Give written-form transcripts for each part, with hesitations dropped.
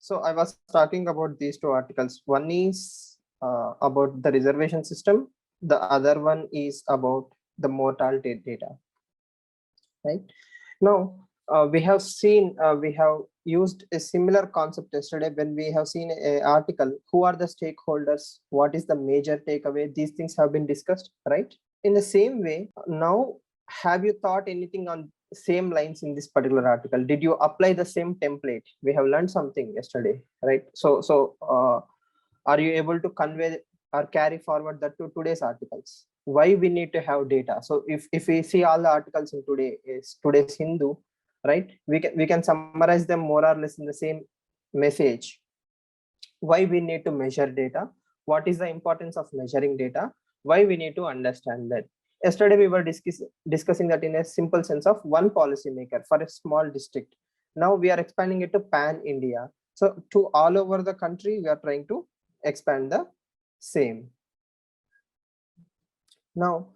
So I was talking about these two articles. One is about the reservation system. The other one is about the mortality data. Right now, we have used a similar concept yesterday when we have seen an article. Who are the stakeholders? What is the major takeaway? These things have been discussed, right? In the same way, now have you thought anything on same lines in this particular article? Did you apply the same template? We have learned something yesterday, right? So are you able to convey or carry forward that to today's articles? Why we need to have data? So if we see all the articles in today's Hindu, right, we can summarize them more or less in the same message. Why we need to measure data, what is the importance of measuring data, why we need to understand that. Yesterday we were discussing that in a simple sense of one policymaker for a small district. Now we are expanding it to pan India. So to all over the country, we are trying to expand the same. Now,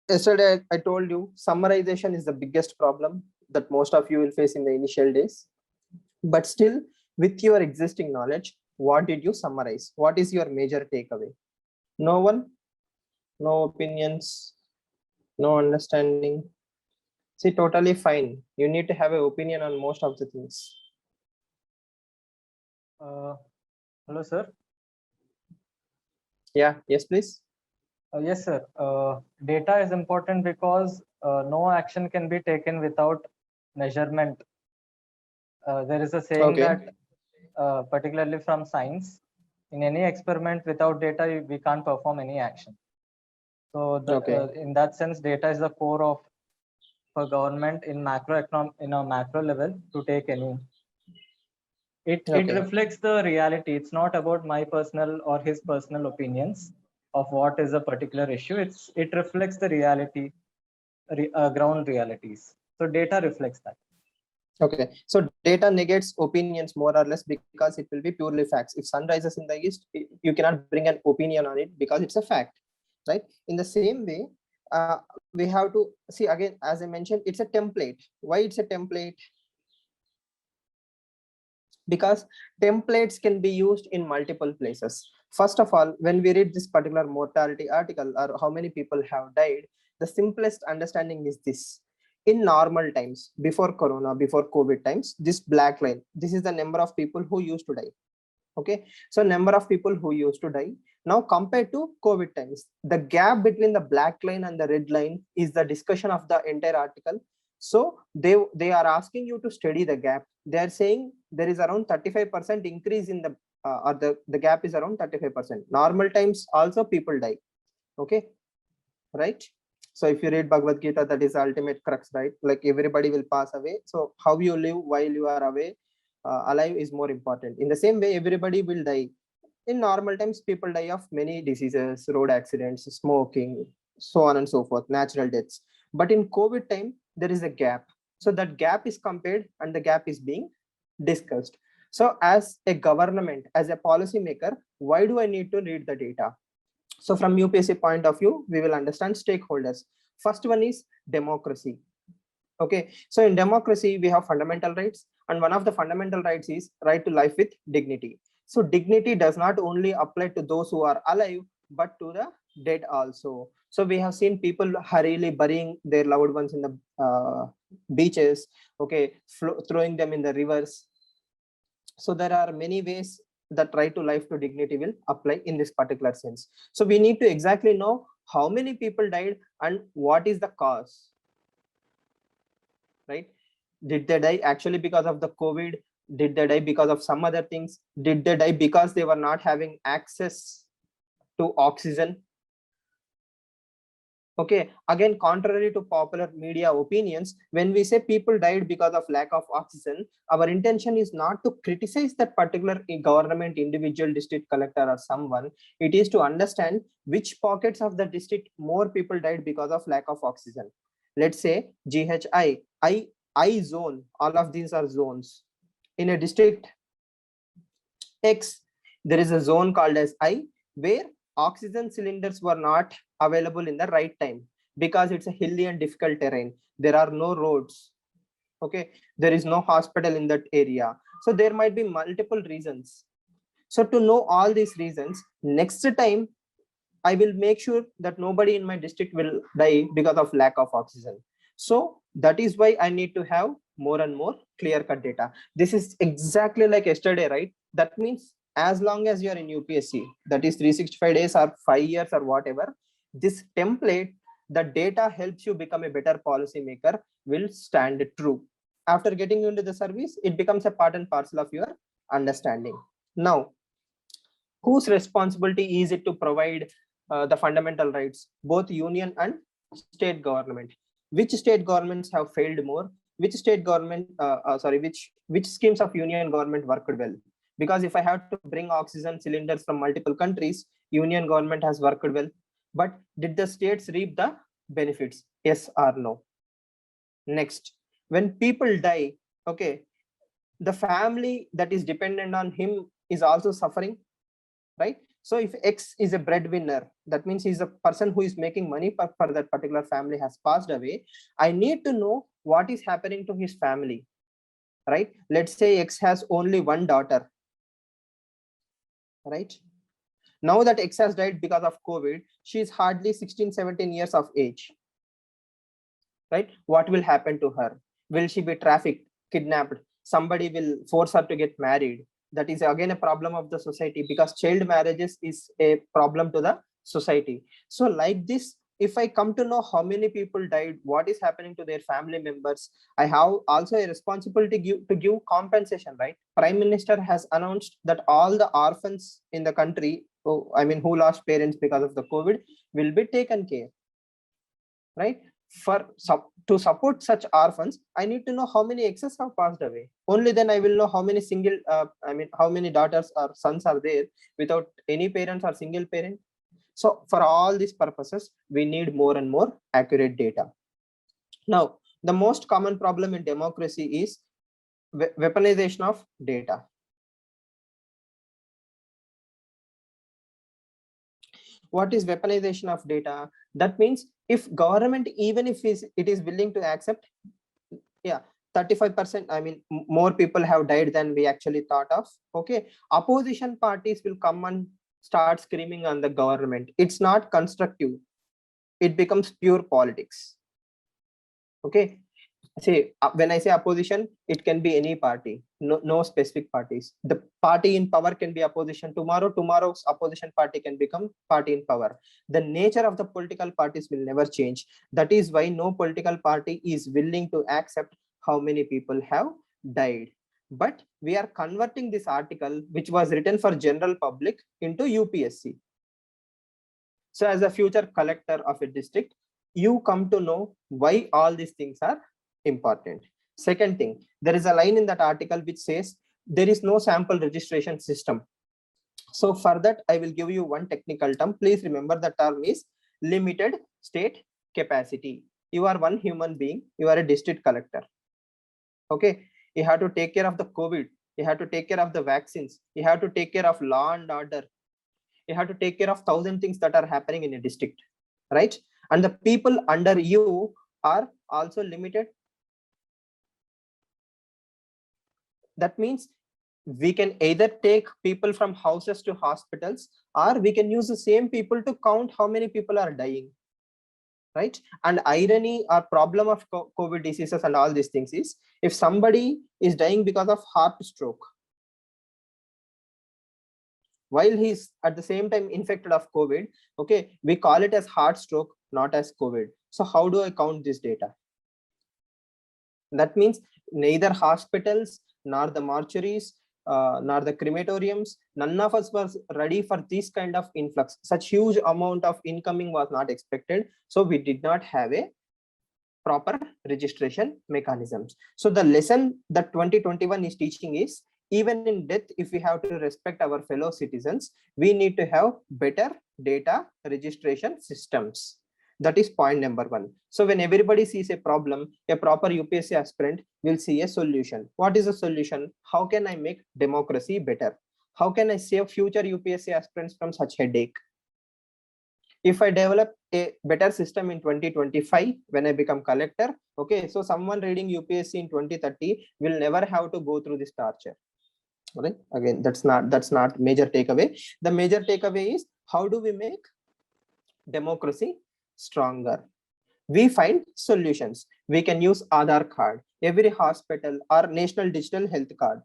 yesterday I told you summarization is the biggest problem that most of you will face in the initial days. But still, with your existing knowledge, what did you summarize? What is your major takeaway? No one? No opinions? No understanding? See, totally fine. You need to have an opinion on most of the things. Hello, sir. Yeah, yes, please. Yes, sir. Data is important because no action can be taken without measurement. There is a saying that, particularly from science, in any experiment without data, we can't perform any action. So, in that sense, data is the core of for government in in a macro level to take any. It reflects the reality. It's not about my personal or his personal opinions of what is a particular issue. It reflects the reality, ground realities. So data reflects that. Okay, so data negates opinions more or less because it will be purely facts. If sun rises in the east, you cannot bring an opinion on it because it's a fact, right? In the same way, we have to see again, as I mentioned, it's a template. Why it's a template? Because templates can be used in multiple places. First of all, when we read this particular mortality article or how many people have died, the simplest understanding is this. In normal times, before corona, before COVID times, this black line, this is the number of people who used to die. Okay, so number of people who used to die. Now compared to COVID times, the gap between the black line and the red line is the discussion of the entire article. So they are asking you to study the gap. They are saying there is around 35% increase in the or the gap is around 35%. Normal times also people die. Okay, right? So if you read Bhagavad Gita, that is the ultimate crux, right? Like everybody will pass away. So how you live while you are away, alive is more important. In the same way, everybody will die. In normal times, people die of many diseases, road accidents, smoking, so on and so forth, natural deaths. But in COVID time, there is a gap. So that gap is compared and the gap is being discussed. So as a government, as a policymaker, why do I need to read the data? So from UPSC point of view, we will understand stakeholders. First one is democracy. Okay, so in democracy, we have fundamental rights, and one of the fundamental rights is right to life with dignity. So dignity does not only apply to those who are alive, but to the dead also. So we have seen people hurriedly burying their loved ones in the beaches, okay, throwing them in the rivers. So there are many ways that right to life to dignity will apply in this particular sense. So we need to exactly know how many people died and what is the cause, right? Did they die actually because of the COVID? Did they die because of some other things? Did they die because they were not having access to oxygen? Okay, again, contrary to popular media opinions, when we say people died because of lack of oxygen, our intention is not to criticize that particular government, individual, district collector or someone. It is to understand which pockets of the district more people died because of lack of oxygen. Let's say GHI, I zone, all of these are zones. In a district X, there is a zone called as I, where oxygen cylinders were not available in the right time because it's a hilly and difficult terrain. There are no roads. Okay, there is no hospital in that area, So there might be multiple reasons. So to know all these reasons, next time I will make sure that nobody in my district will die because of lack of oxygen. So that is why I need to have more and more clear-cut data. This is exactly like yesterday, right? That means as long as you are in UPSC, that is 365 days or 5 years or whatever, this template, the data helps you become a better policymaker, will stand true. After getting into the service, it becomes a part and parcel of your understanding. Now, whose responsibility is it to provide the fundamental rights? Both union and state government. Which state governments have failed more? Which state government, which schemes of union government worked well? Because if I have to bring oxygen cylinders from multiple countries, union government has worked well. But did the states reap the benefits? Yes or no? Next, when people die, okay, the family that is dependent on him is also suffering, right? So if X is a breadwinner, that means he's a person who is making money for that particular family has passed away. I need to know what is happening to his family, right? Let's say X has only one daughter, right? Now that X has died because of COVID, she is hardly 16, 17 years of age, right? What will happen to her? Will she be trafficked, kidnapped? Somebody will force her to get married. That is again a problem of the society, because child marriages is a problem to the society. So like this, if I come to know how many people died, what is happening to their family members, I have also a responsibility to give compensation, right? Prime Minister has announced that all the orphans in the country, who lost parents because of the COVID, will be taken care, right? To support such orphans, I need to know how many exes have passed away. Only then I will know how many how many daughters or sons are there without any parents or single parent. So for all these purposes, we need more and more accurate data. Now, the most common problem in democracy is weaponization of data. What is weaponization of data? That means if government, even if it is willing to accept, 35%, more people have died than we actually thought of, okay, opposition parties will come and start screaming on the government. It's not constructive, it becomes pure politics, okay. See, when I say opposition, it can be any party, no specific parties. The party in power can be opposition tomorrow. Tomorrow's opposition party can become party in power. The nature of the political parties will never change. That is why no political party is willing to accept how many people have died. But we are converting this article, which was written for general public, into UPSC. So as a future collector of a district, you come to know why all these things are important. Second thing, there is a line in that article which says there is no sample registration system. So for that, I will give you one technical term. Please remember the term is limited state capacity. You are one human being, you are a district collector. Okay, you have to take care of the COVID, you have to take care of the vaccines, you have to take care of law and order, you have to take care of 1,000 things that are happening in a district, right? And the people under you are also limited. That means we can either take people from houses to hospitals, or we can use the same people to count how many people are dying, right? And irony or problem of COVID diseases and all these things is, if somebody is dying because of heart stroke, while he's at the same time infected of COVID, okay, we call it as heart stroke, not as COVID. So how do I count this data? That means neither hospitals, nor the mortuaries, nor the crematoriums, none of us was ready for this kind of influx. Such huge amount of incoming was not expected. So we did not have a proper registration mechanisms. So the lesson that 2021 is teaching is, even in death, if we have to respect our fellow citizens, we need to have better data registration systems. That is point number one. So when everybody sees a problem, a proper UPSC aspirant will see a solution. What is the solution? How can I make democracy better? How can I save future UPSC aspirants from such headache? If I develop a better system in 2025, when I become collector, okay, so someone reading UPSC in 2030 will never have to go through this torture. Right? Again, that's not major takeaway. The major takeaway is, how do we make democracy stronger? We find solutions. We can use Aadhaar card, every hospital, or national digital health card,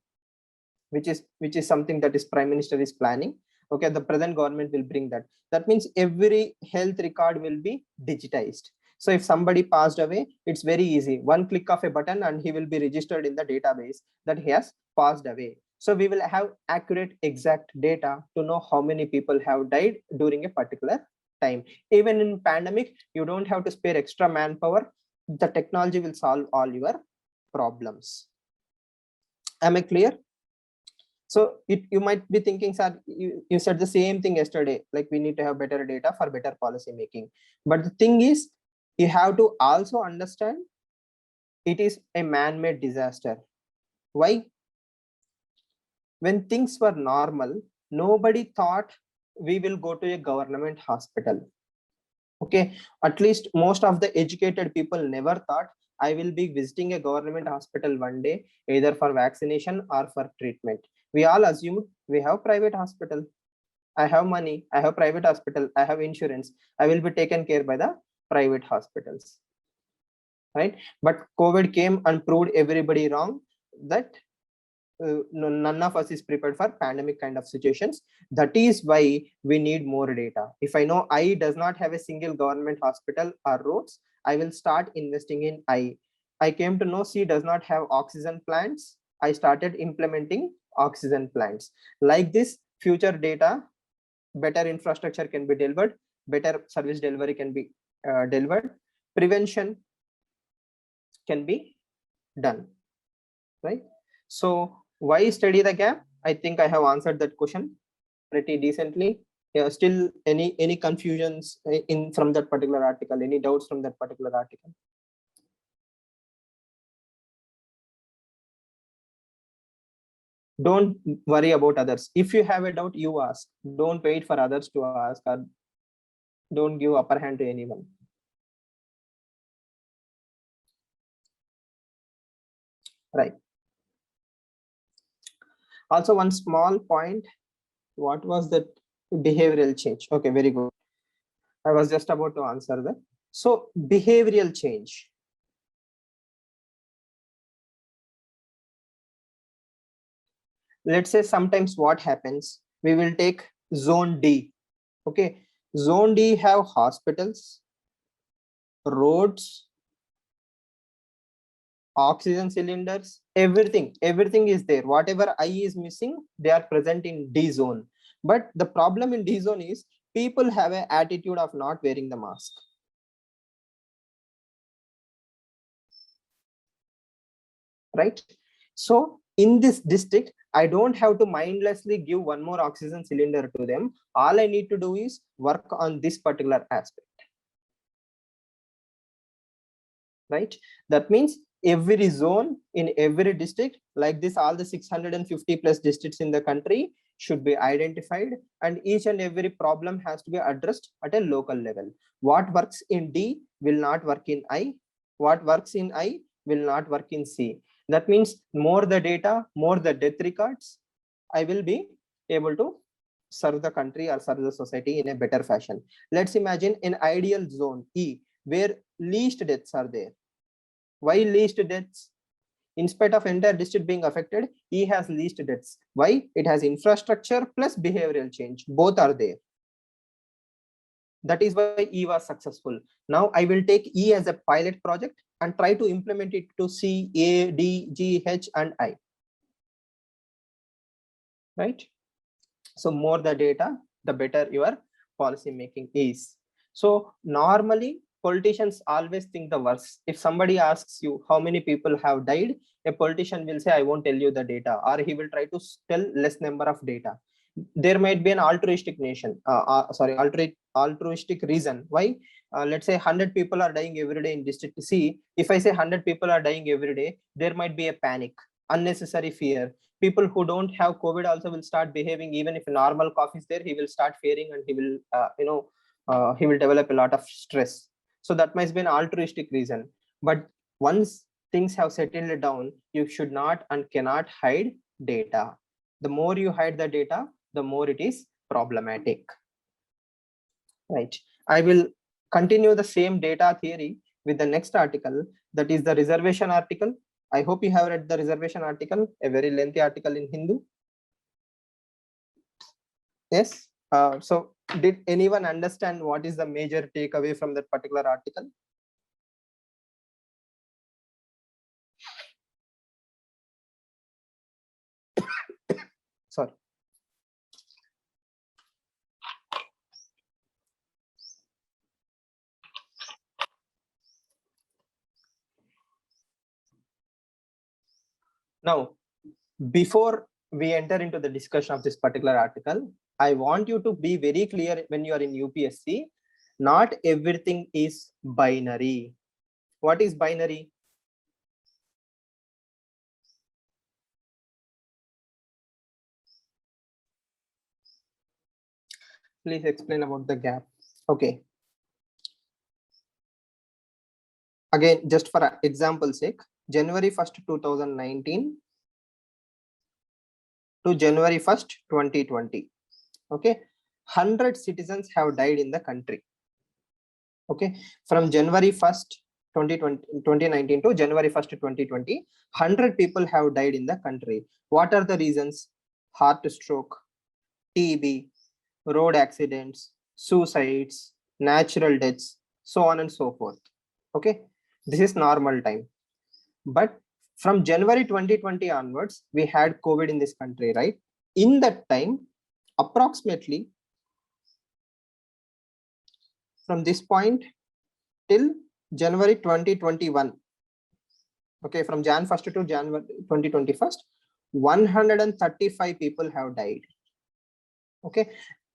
which is something that is Prime Minister is planning. Okay, the present government will bring that. That means every health record will be digitized. So if somebody passed away, it's very easy. One click of a button and he will be registered in the database that he has passed away. So we will have accurate, exact data to know how many people have died during a particular time. Even in pandemic, you don't have to spare extra manpower. The technology will solve all your problems. Am I clear? So you might be thinking, sir, you said the same thing yesterday, like we need to have better data for better policy making. But the thing is, you have to also understand it is a man-made disaster. Why? When things were normal, nobody thought we will go to a government hospital. Okay, at least most of the educated people never thought I will be visiting a government hospital one day, either for vaccination or for treatment. We all assumed we have private hospital. I have money, I have private hospital, I have insurance, I will be taken care by the private hospitals. Right? But COVID came and proved everybody wrong, that none of us is prepared for pandemic kind of situations. That is why we need more data. If I know I does not have a single government hospital or roads, I will start investing in I. I came to know C does not have oxygen plants. I started implementing oxygen plants. Like this, future data, better infrastructure can be delivered, better service delivery can be delivered, prevention can be done. Right? So why study the gap? I think I have answered that question pretty decently. Yeah, still any confusions in from that particular article? Any doubts from that particular article? Don't worry about others. If you have a doubt, you ask. Don't wait for others to ask, or don't give upper hand to anyone. Right. Also, one small point. What was that? Behavioral change. Okay, very good. I was just about to answer that. So behavioral change. Let's say sometimes what happens, we will take zone D. Okay, zone D have hospitals, roads, oxygen cylinders, everything is there. Whatever I is missing, they are present in D zone. But the problem in D zone is people have an attitude of not wearing the mask. Right? So in this district, I don't have to mindlessly give one more oxygen cylinder to them. All I need to do is work on this particular aspect. Right? That means every zone in every district, like this, all the 650 plus districts in the country should be identified, and each and every problem has to be addressed at a local level. What works in D will not work in I. What works in I will not work in C. That means more the data, more the death records, I will be able to serve the country or serve the society in a better fashion. Let's imagine an ideal zone E where least deaths are there. Why least deaths? In spite of entire district being affected, E has least deaths. Why? It has infrastructure plus behavioral change. Both are there. That is why E was successful. Now I will take E as a pilot project and try to implement it to C, A, D, G, H, and I. Right? So more the data, the better your policy making is. So normally politicians always think the worst. If somebody asks you how many people have died, a politician will say, I won't tell you the data, or he will try to tell less number of data. There might be an altruistic altruistic reason why. Let's say 100 people are dying every day in district C. If I say 100 people are dying every day, there might be a panic, unnecessary fear. People who don't have COVID also will start behaving. Even if a normal cough is there, he will start fearing, and he will he will develop a lot of stress. So that might be an altruistic reason. But once things have settled down, you should not and cannot hide data. The more you hide the data, the more it is problematic. Right. I will continue the same data theory with the next article, that is the reservation article. I hope you have read the reservation article, a very lengthy article in Hindu. Yes. So did anyone understand what is the major takeaway from that particular article? Sorry. Now, before we enter into the discussion of this particular article, I want you to be very clear when you are in UPSC, not everything is binary. What is binary? Please explain about the gap. Okay. Again, just for example sake, January 1st, 2019 to January 1st, 2020. Okay. 100 citizens have died in the country. Okay. From January 1st, 2019 to January 1st, 2020, 100 people have died in the country. What are the reasons? Heart stroke, TB, road accidents, suicides, natural deaths, so on and so forth. Okay, this is normal time. But from January 2020 onwards, we had COVID in this country, right? In that time, approximately from this point till January 2021, okay, from Jan 1st to January 2021, 135 people have died. Okay,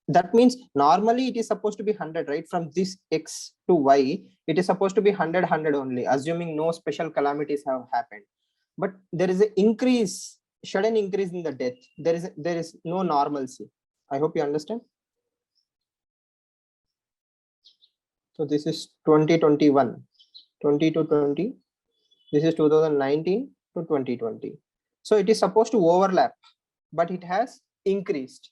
that means normally it is supposed to be 100, right? From this X to Y, it is supposed to be 100 only, assuming no special calamities have happened. But there is an increase, sudden increase in the death. There is no normalcy. I hope you understand. So this is 2021, 20 to 20. This is 2019 to 2020. So it is supposed to overlap, but it has increased.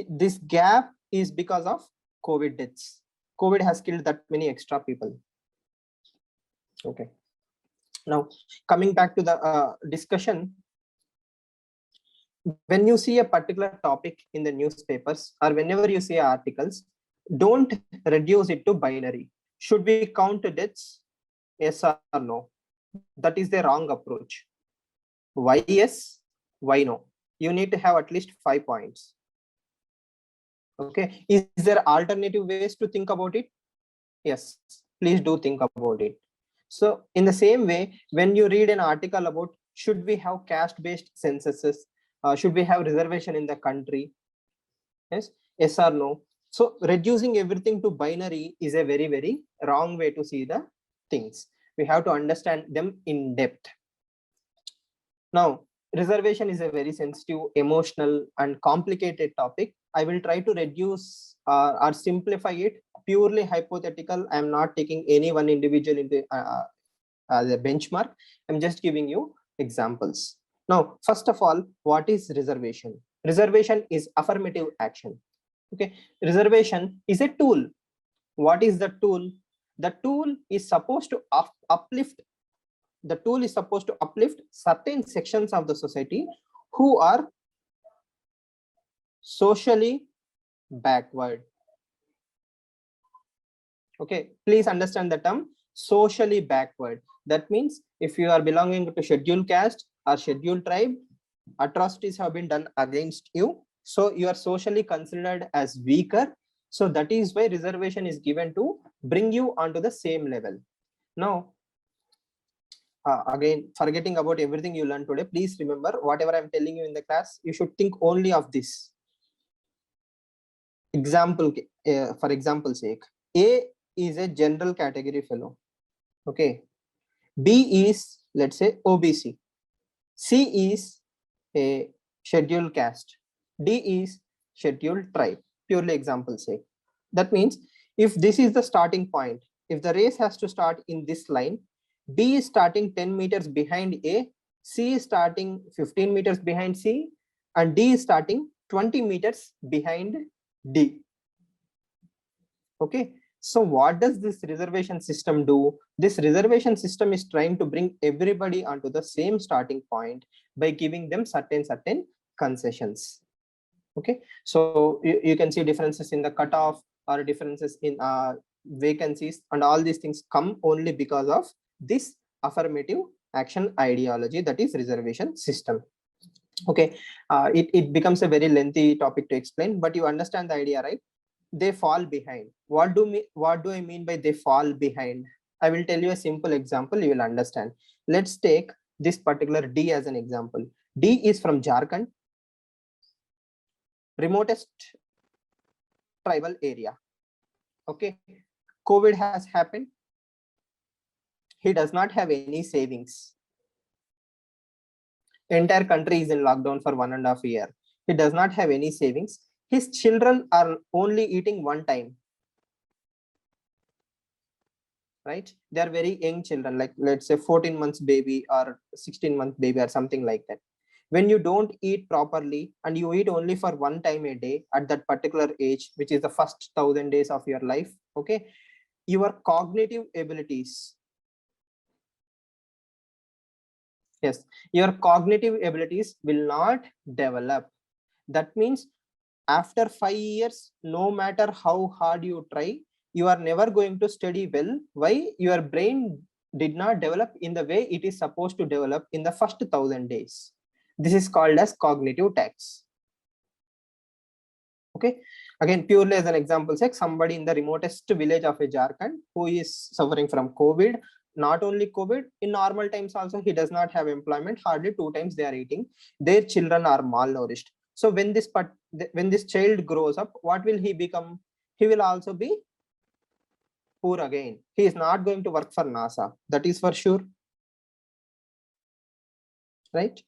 This gap is because of COVID deaths. COVID has killed that many extra people. Okay. Now, coming back to the discussion, when you see a particular topic in the newspapers or whenever you see articles, don't reduce it to binary. Should we count deaths? Yes or no? That is the wrong approach. Why yes? Why no? You need to have at least 5 points. Okay, is there alternative ways to think about it? Yes, please do think about it. So in the same way, when you read an article about should we have caste-based censuses, should we have reservation in the country? Yes or no? So reducing everything to binary is a very, very wrong way to see the things. We have to understand them in depth. Now, reservation is a very sensitive, emotional, and complicated topic. I will try to reduce or simplify it, purely hypothetical. I am not taking any one individual into as a benchmark. I'm just giving you examples. Now, first of all, what is reservation? Reservation is affirmative action. Okay, reservation is a tool. What is the tool? The tool is supposed to uplift. The tool is supposed to uplift certain sections of the society who are socially backward. Okay, please understand the term socially backward. That means if you are belonging to scheduled caste or scheduled tribe, atrocities have been done against you, so you are socially considered as weaker. So that is why reservation is given to bring you onto the same level. Now, again, forgetting about everything you learned today, please remember whatever I'm telling you in the class, you should think only of this. Example, for example's sake, A is a general category fellow. Okay. B is, let's say, OBC. C is a scheduled caste. D is scheduled tribe. Purely example sake. That means if this is the starting point, if the race has to start in this line, B is starting 10 meters behind A, C is starting 15 meters behind C, and D is starting 20 meters behind D. Okay, so what does this reservation system do? This reservation system is trying to bring everybody onto the same starting point by giving them certain concessions. Okay, so you can see differences in the cutoff or differences in vacancies, and all these things come only because of this affirmative action ideology, that is reservation system. Okay, it becomes a very lengthy topic to explain, but you understand the idea, right? They fall behind. What do I mean by they fall behind? I will tell you a simple example, you will understand. Let's take this particular D as an example. D is from Jharkhand, remotest tribal area. Okay, COVID has happened. He does not have any savings. Entire country is in lockdown for 1.5 years. He does not have any savings. His children are only eating one time. Right? They are very young children, like let's say 14 months baby or 16-month baby or something like that. When you don't eat properly and you eat only for one time a day at that particular age, which is the first 1,000 days of your life, okay, your cognitive abilities, yes, your cognitive abilities will not develop. That means after 5 years, no matter how hard you try, you are never going to study well. Why? Your brain did not develop in the way it is supposed to develop in the first 1,000 days. This is called as cognitive tax. Okay, again, purely as an example, say somebody in the remotest village of a Jharkhand who is suffering from COVID, not only COVID, in normal times also he does not have employment, hardly 2 times they are eating, their children are malnourished. So when this child grows up, what will he become? He will also be poor again. He is not going to work for NASA, that is for sure, right?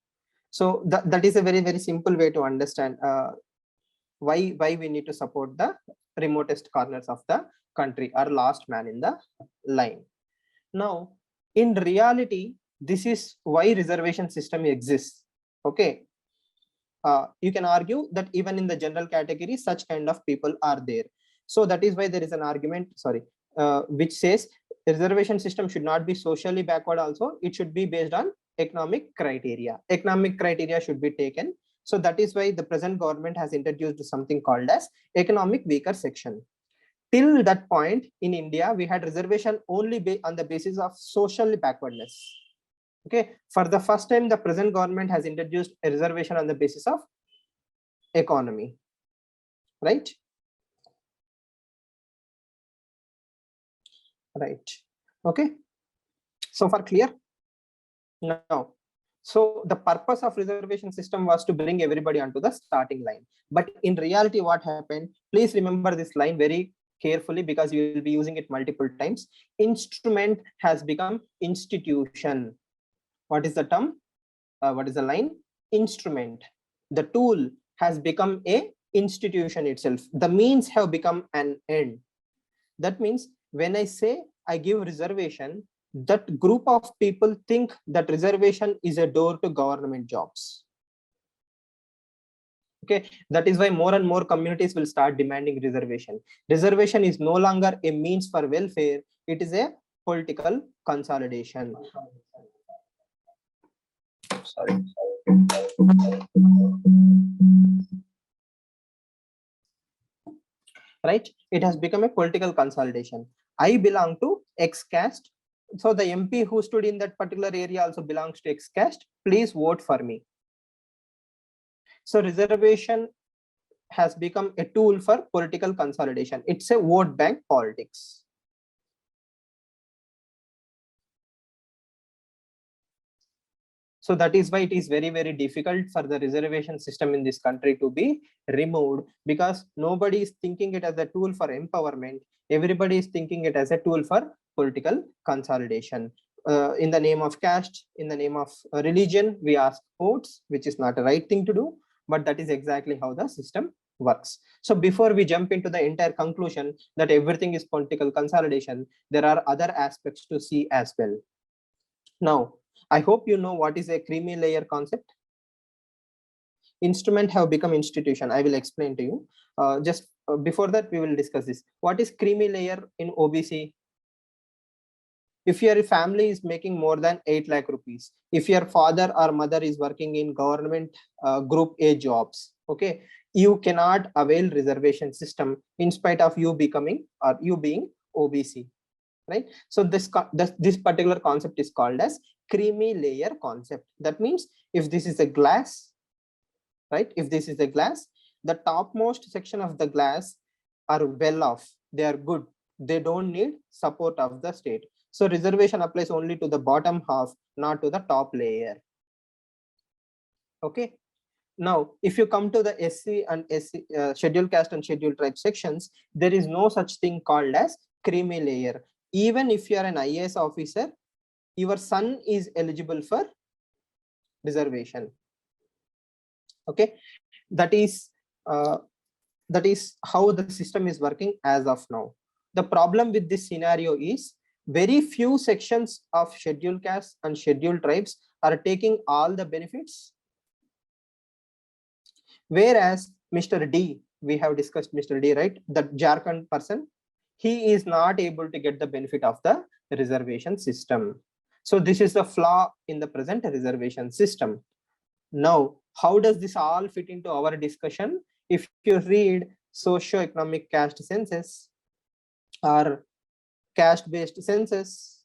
So that is a very, very simple way to understand why we need to support the remotest corners of the country or last man in the line. Now, in reality, this is why reservation system exists. Okay, you can argue that even in the general category, such kind of people are there. So that is why there is an argument, which says reservation system should not be socially backward also. It should be based on economic criteria. Economic criteria should be taken. So that is why the present government has introduced something called as economic weaker section. Till that point in India, we had reservation only on the basis of social backwardness. Okay, for the first time, the present government has introduced a reservation on the basis of economy, right? Right. Okay. So far clear? Now, so the purpose of reservation system was to bring everybody onto the starting line. But in reality, what happened? Please remember this line very carefully because you will be using it multiple times. Instrument has become institution. What is the term? What is the line? Instrument. The tool has become a institution itself. The means have become an end. That means when I say I give reservation, that group of people think that reservation is a door to government jobs. Okay, that is why more and more communities will start demanding reservation. Reservation is no longer a means for welfare, it is a political consolidation. Sorry. Right, it has become a political consolidation. I belong to X caste, so the MP who stood in that particular area also belongs to X caste, please vote for me. So reservation has become a tool for political consolidation. It's a vote bank politics. So that is why it is very, very difficult for the reservation system in this country to be removed, because nobody is thinking it as a tool for empowerment. Everybody is thinking it as a tool for political consolidation. In the name of caste, in the name of religion, we ask votes, which is not a right thing to do, but that is exactly how the system works. So before we jump into the entire conclusion that everything is political consolidation, there are other aspects to see as well. Now, I hope you know what is a creamy layer concept. instrument have become institution. I will explain to you. Just before that, we will discuss this. What is creamy layer in OBC? If your family is making more than 8 lakh rupees, if your father or mother is working in government group A jobs, okay, you cannot avail reservation system in spite of you becoming or you being OBC, right? So this particular concept is called as creamy layer concept. That means if this is a glass, right, if this is a glass, the topmost section of the glass are well off, they are good, they don't need support of the state. So reservation applies only to the bottom half, not to the top layer. Okay. Now, if you come to the SC and SC, scheduled caste and scheduled tribe sections, there is no such thing called as creamy layer. Even if you are an IAS officer, your son is eligible for reservation. Okay, that is how the system is working as of now. The problem with this scenario is very few sections of scheduled castes and scheduled tribes are taking all the benefits, whereas Mr. D, we have discussed Mr. D, right, the Jharkhand person, he is not able to get the benefit of the reservation system. So this is the flaw in the present reservation system. Now, how does this all fit into our discussion? If you read socio-economic caste census or caste-based census,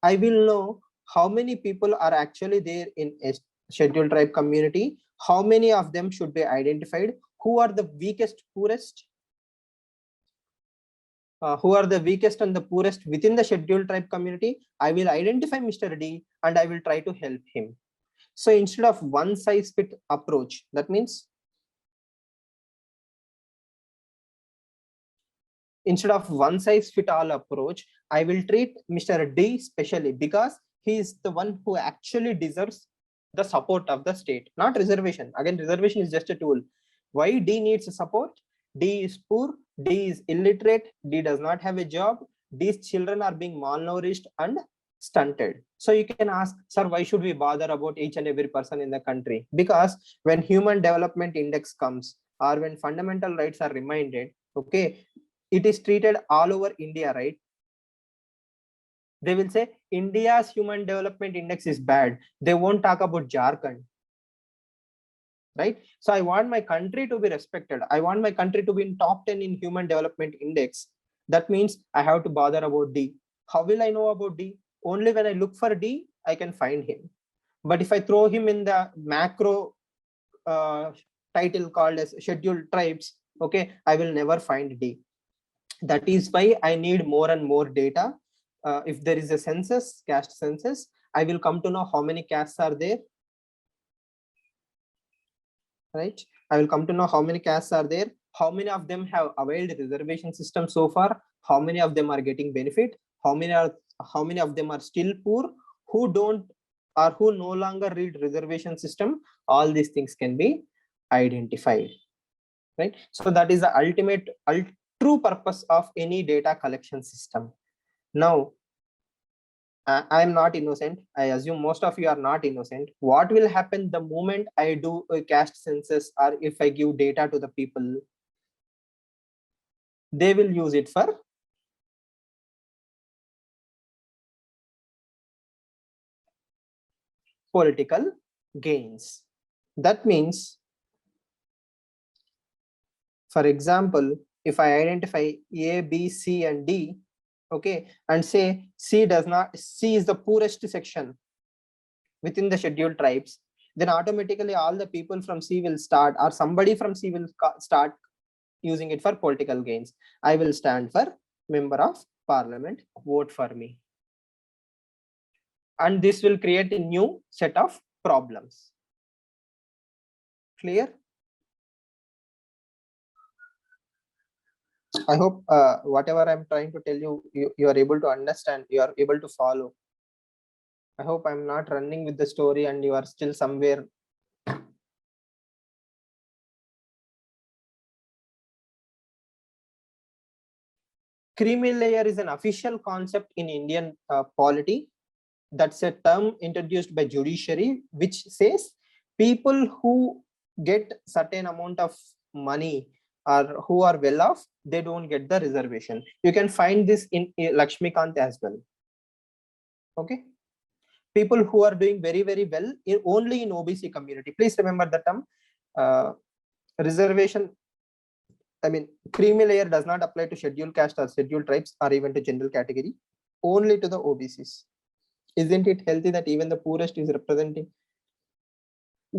I will know how many people are actually there in a scheduled tribe community, how many of them should be identified, who are the weakest, poorest, who are the weakest and the poorest within the scheduled tribe community. I will identify Mr. D and I will try to help him. So instead of one size fit approach, that means instead of one size fit all approach, I will treat Mr. D specially because he is the one who actually deserves the support of the state, not reservation. Again, reservation is just a tool. Why D needs support? D is poor, D is illiterate, D does not have a job, D's children are being malnourished and stunted. So you can ask, sir, why should we bother about each and every person in the country? Because when Human Development Index comes or when fundamental rights are reminded, okay, it is treated all over India, right? They will say India's Human Development Index is bad. They won't talk about Jharkhand, right? So I want my country to be respected. I want my country to be in top 10 in Human Development Index. That means I have to bother about D. How will I know about D? Only when I look for D, I can find him. But if I throw him in the macro title called as scheduled tribes, okay, I will never find D. That is why I need more and more data. If there is a census, caste census, I will come to know how many castes are there, right? I will come to know how many castes are there, how many of them have availed reservation system so far, how many of them are getting benefit, how many of them are still poor, who don't or who no longer read reservation system. All these things can be identified, right? So that is the ultimate true purpose of any data collection system. Now, I am not innocent. I assume most of you are not innocent. What will happen the moment I do a caste census or if I give data to the people? They will use it for political gains. That means, for example, if I identify A, B, C, and D, okay, and say C is the poorest section within the scheduled tribes, then automatically all the people from C will start, or somebody from C will start using it for political gains. I will stand for member of parliament, vote for me. And this will create a new set of problems. Clear? I hope whatever I'm trying to tell you, you are able to understand, you are able to follow. I hope I'm not running with the story and you are still somewhere. Creamy layer is an official concept in Indian polity. That's a term introduced by judiciary, which says people who get certain amount of money or who are well off, they don't get the reservation. You can find this in Lakshmikant as well. Okay, people who are doing very well only in OBC community, please remember the term. Reservation, I mean, creamy layer does not apply to scheduled caste or scheduled tribes or even to general category, only to the OBCs. Isn't it healthy that even the poorest is representing?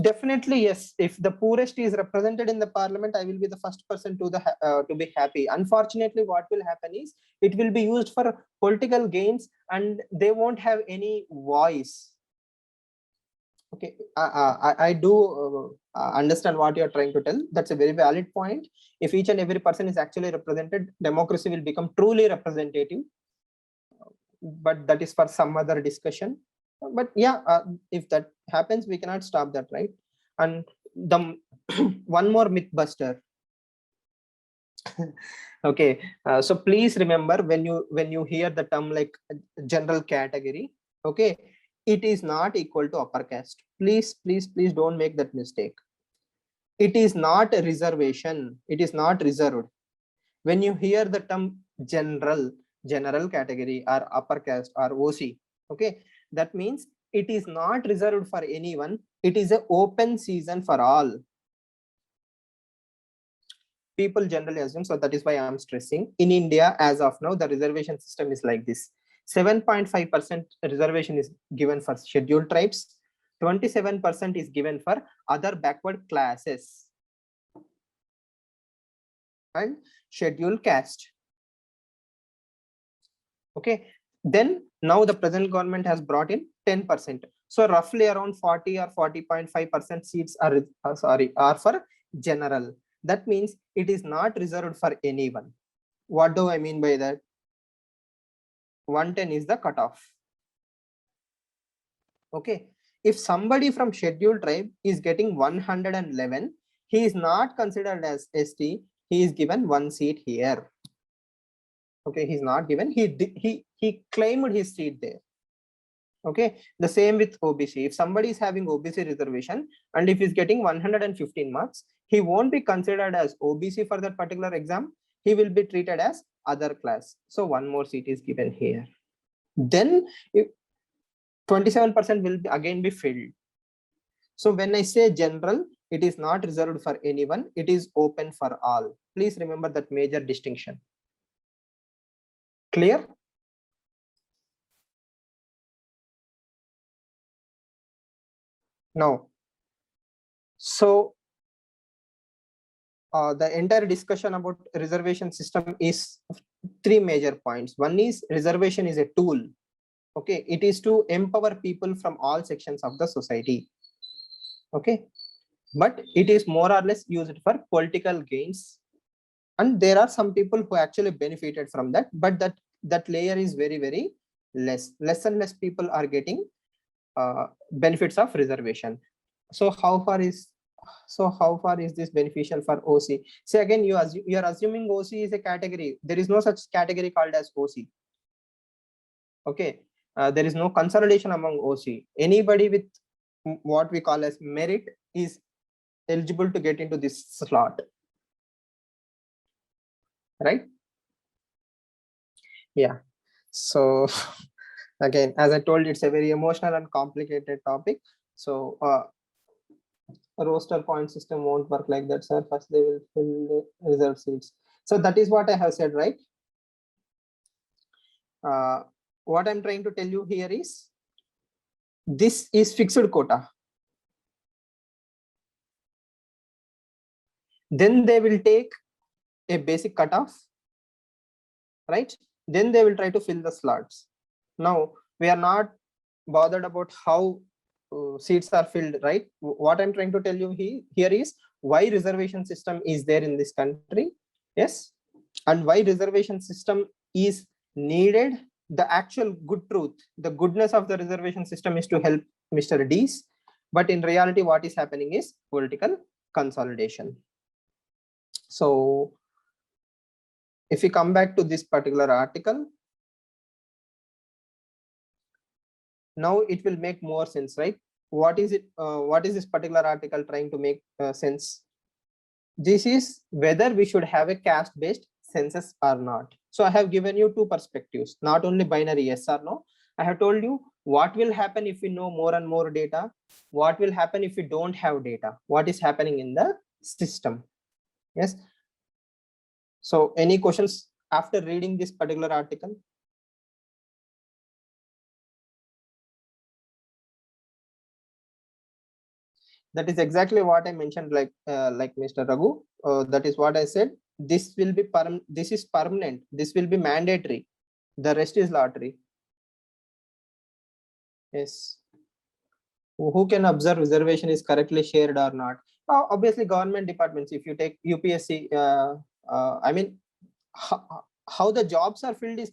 Definitely yes. If the poorest is represented in the parliament, I will be the first person to be happy. Unfortunately, what will happen is it will be used for political gains and they won't have any voice. Okay, I do understand what you are trying to tell. That's a very valid point. If each and every person is actually represented, democracy will become truly representative. But that is for some other discussion. But yeah, if that happens, we cannot stop that, right? And the one more myth buster. Okay, so please remember, when you hear the term like general category, okay, it is not equal to upper caste. Please don't make that mistake. It is not a reservation. It is not reserved. When you hear the term general category or upper caste or OC, okay, that means it is not reserved for anyone. It is an open season for all. People generally assume, so that is why I am stressing. In India, as of now, the reservation system is like this: 7.5% reservation is given for scheduled tribes, 27% is given for other backward classes and scheduled caste. Okay, then now the present government has brought in 10%. So roughly around 40 or 40.5% seats are for general. That means it is not reserved for anyone. What do I mean by that? 110 is the cutoff. Okay, if somebody from scheduled tribe is getting 111, he is not considered as ST. He is given one seat here. Okay, he's not given. He claimed his seat there. Okay, the same with OBC. If somebody is having OBC reservation and if he's getting 115 marks, he won't be considered as OBC for that particular exam. He will be treated as other class. So one more seat is given here. Then 27% will again be filled. So when I say general, it is not reserved for anyone. It is open for all. Please remember that major distinction. Clear? Now, so the entire discussion about reservation system is 3 major points. One is reservation is a tool. Okay, it is to empower people from all sections of the society. Okay, but it is more or less used for political gains. And there are some people who actually benefited from that, but that layer is very less and less people are getting benefits of reservation. So how far is this beneficial for OC? See, again, you are assuming OC is a category. There is no such category called as OC. Okay, there is no consolidation among OC. Anybody with what we call as merit is eligible to get into this slot, right? Yeah. So again, as I told, it's a very emotional and complicated topic. So a roster point system won't work like that, sir. First they will fill the reserved seats. So that is what I have said, right? What I'm trying to tell you here is this is fixed quota. Then they will take a basic cutoff, right? Then they will try to fill the slots. Now we are not bothered about how seats are filled, right? What I'm trying to tell you here is why reservation system is there in this country. Yes, and why reservation system is needed. The actual good truth, the goodness of the reservation system is to help Mr. D's, but in reality what is happening is political consolidation. So if we come back to this particular article, now it will make more sense, right? what is it? What is this particular article trying to make sense? This is whether we should have a caste-based census or not. So I have given you two perspectives, not only binary yes or no. I have told you what will happen if we know more and more data, what will happen if we don't have data, what is happening in the system. Yes. So any questions after reading this particular article? That is exactly what I mentioned, like Mr. Raghu. That is what I said. This will be this is permanent. This will be mandatory. The rest is lottery. Yes. Who can observe reservation is correctly shared or not? Obviously, government departments. If you take UPSC, I mean, how the jobs are filled is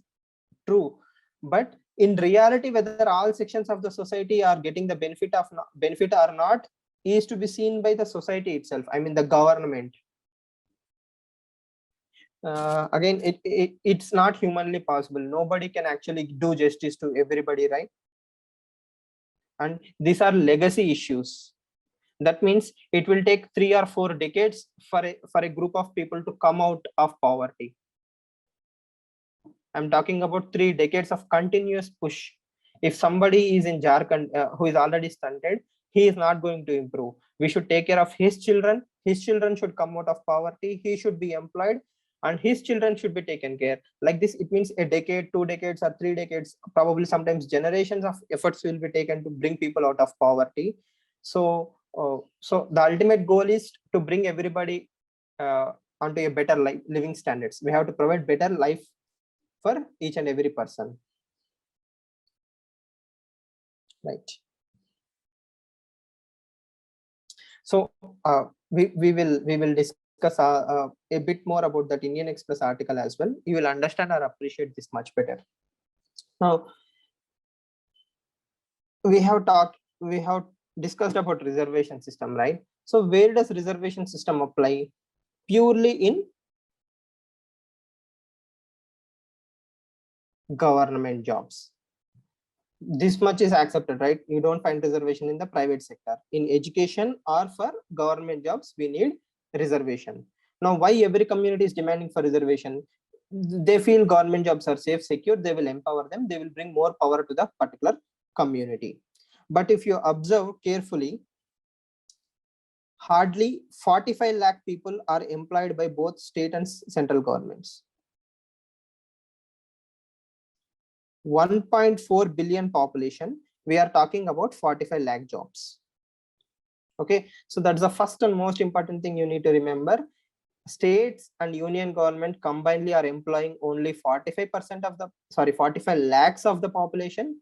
true, but in reality, whether all sections of the society are getting the benefit or not is to be seen by the society itself. I mean, the government. Again, it's not humanly possible. Nobody can actually do justice to everybody, right? And these are legacy issues. That means it will take 3 or 4 decades for a group of people to come out of poverty. I'm talking about 3 decades of continuous push. If somebody is in Jharkhand who is already stunted, he is not going to improve. We should take care of his children. His children should come out of poverty. He should be employed, and his children should be taken care. Like this, it means a decade, 2 decades, or 3 decades, probably sometimes generations of efforts will be taken to bring people out of poverty. So the ultimate goal is to bring everybody onto a better living standards. We have to provide better life for each and every person, right? So we will discuss a bit more about that Indian Express article as well. You will understand or appreciate this much better. Now we have discussed about reservation system, right? So where does reservation system apply? Purely in government jobs. This much is accepted, right? You don't find reservation in the private sector. In education or for government jobs, we need reservation. Now, why every community is demanding for reservation? They feel government jobs are safe, secure, they will empower them, they will bring more power to the particular community. But if you observe carefully, hardly 45 lakh people are employed by both state and central governments. 1.4 billion population, we are talking about 45 lakh jobs. Okay, so that's the first and most important thing you need to remember. States and union government combinedly are employing only 45% of the 45 lakhs of the population,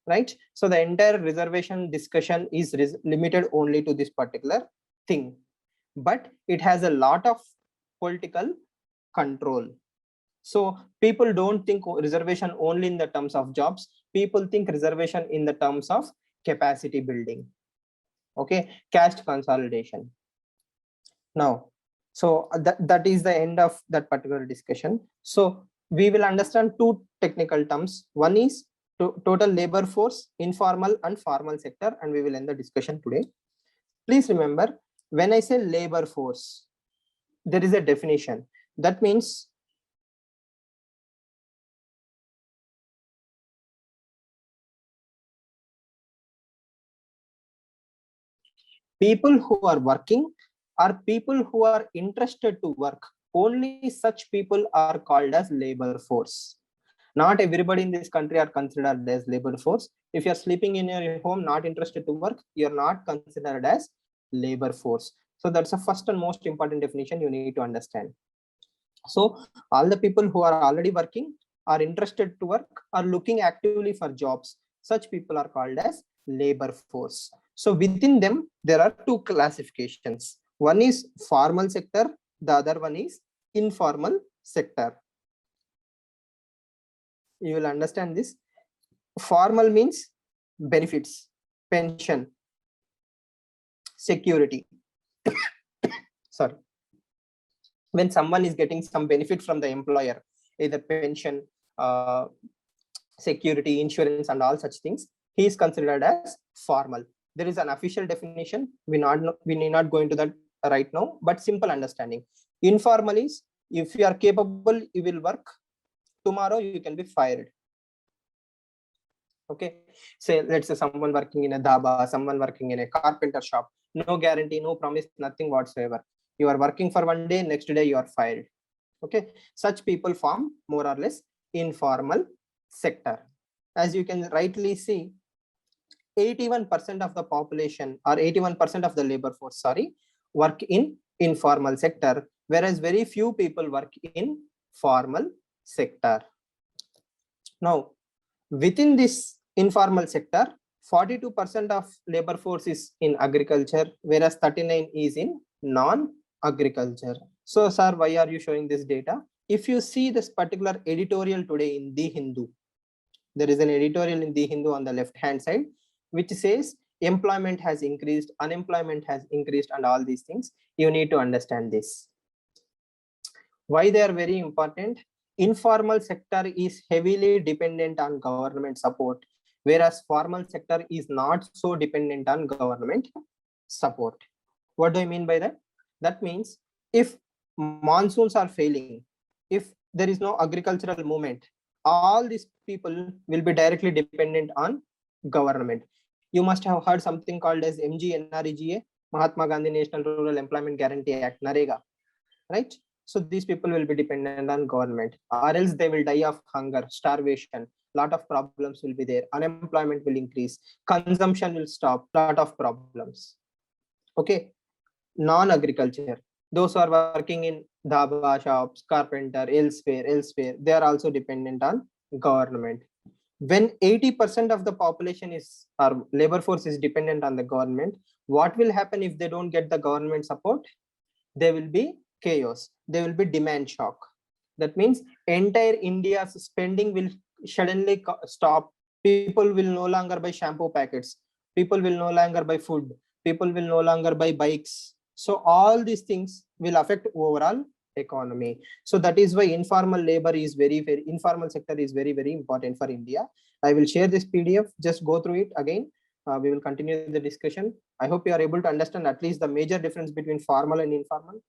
right? So the entire reservation discussion is limited only to this particular thing, but it has a lot of political control. So people don't think reservation only in the terms of jobs. People think reservation in the terms of capacity building. Okay, caste consolidation. Now, so that is the end of that particular discussion. So we will understand two technical terms. One is total labor force, informal and formal sector, and we will end the discussion today. Please remember, when I say labor force, there is a definition. That means people who are working are people who are interested to work. Only such people are called as labor force. Not everybody in this country are considered as labor force. If you're sleeping in your home, not interested to work, you're not considered as labor force. So that's the first and most important definition you need to understand. So all the people who are already working, are interested to work, are looking actively for jobs, such people are called as labor force. So within them, there are two classifications. One is formal sector, the other one is informal sector. You will understand this. Formal means benefits, pension, security. Sorry. When someone is getting some benefit from the employer, either pension, security, insurance, and all such things, he is considered as formal. There is an official definition. We need not go into that right now, but simple understanding. Informal is, if you are capable, you will work. Tomorrow you can be fired. Okay, say let's say someone working in a dhaba, someone working in a carpenter shop. No guarantee, no promise, nothing whatsoever. You are working for one day, next day you are fired. Okay, such people form more or less informal sector. As you can rightly see, 81% of the population or 81% of the labor force, work in informal sector, whereas very few people work in formal sector. Now, within this informal sector, 42% of labor force is in agriculture, whereas 39 is in non-agriculture. So, sir, why are you showing this data? If you see this particular editorial today in The Hindu, there is an editorial in The Hindu on the left-hand side, which says employment has increased, unemployment has increased, and all these things. You need to understand this. Why they are very important? Informal sector is heavily dependent on government support, whereas formal sector is not so dependent on government support. What do I mean by that? That means if monsoons are failing, if there is no agricultural movement, all these people will be directly dependent on government. You must have heard something called as MGNREGA, Mahatma Gandhi National Rural Employment Guarantee Act, NREGA, right? So these people will be dependent on government, or else they will die of hunger, starvation. Lot of problems will be there. Unemployment will increase. Consumption will stop. Lot of problems. Okay. Non-agriculture. Those who are working in dhaba shops, carpenter, elsewhere, they are also dependent on government. When 80% of the population is, or labor force is dependent on the government, what will happen if they don't get the government support? There will be chaos. There will be demand shock. That means entire India's spending will suddenly stop. People will no longer buy shampoo packets. People will no longer buy food. People will no longer buy bikes. So all these things will affect overall economy. So that is why informal labor is informal sector is very, very important for India. I will share this PDF. Just go through it again. We will continue the discussion. I hope you are able to understand at least the major difference between formal and informal.